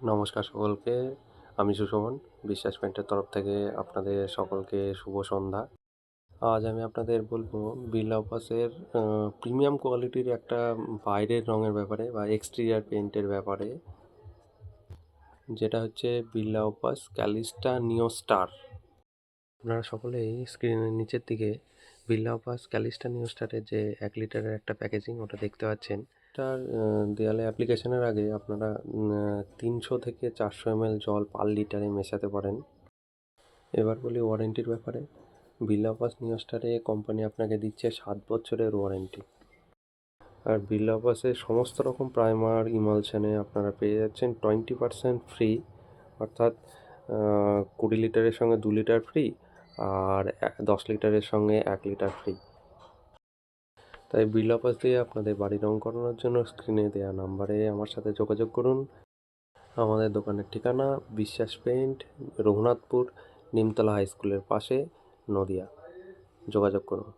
নমস্কার সকলকে। আমি সুশোভন। বিশ্বাস পেইন্টের তরফ থেকে আপনাদের সকলকে শুভ সন্ধ্যা। আজ আমি আপনাদের বলবো বিড়লা অপাসের প্রিমিয়াম কোয়ালিটির একটা বাইরের রঙের ব্যাপারে বা এক্সটেরিয়ার পেইন্টের ব্যাপারে, যেটা হচ্ছে বিড়লা অপাস ক্যালিস্টা নিও স্টার। আপনারা সকলেই স্ক্রিনের নিচের দিকে বিড়লা অপাস ক্যালিস্টা নিও স্টারের যে 1 লিটারের একটা প্যাকেজিং ওটা দেখতে পাচ্ছেন। এটার দেয়ালে অ্যাপ্লিকেশনের আগে আপনারা 300 থেকে 400 ml জল পার লিটারে মেশাতে পারেন। এবার বলি ওয়ারেন্টির ব্যাপারে। বিড়লা অপাস নিও স্টারে কোম্পানি আপনাকে দিচ্ছে 7 বছরের ওয়ারেন্টি। আর বিড়লা অপাসের সমস্ত রকম প্রাইমার ইমালশনে আপনারা পেয়ে যাচ্ছেন 20% ফ্রি, অর্থাৎ 20 লিটারের সঙ্গে 2 লিটার ফ্রি, আর 10 লিটারের সঙ্গে 1 লিটার ফ্রি। তাই বিড়লা অপাস দিয়ে আপনাদের বাড়ি রং করানোর জন্য স্ক্রিনে দেওয়া নাম্বারে আমার সাথে যোগাযোগ করুন। আমাদের দোকানের ঠিকানা বিশ্বাস পেইন্ট, রঘুনাথপুর, নিমতলা হাই স্কুলের পাশে, নদিয়া। যোগাযোগ করুন।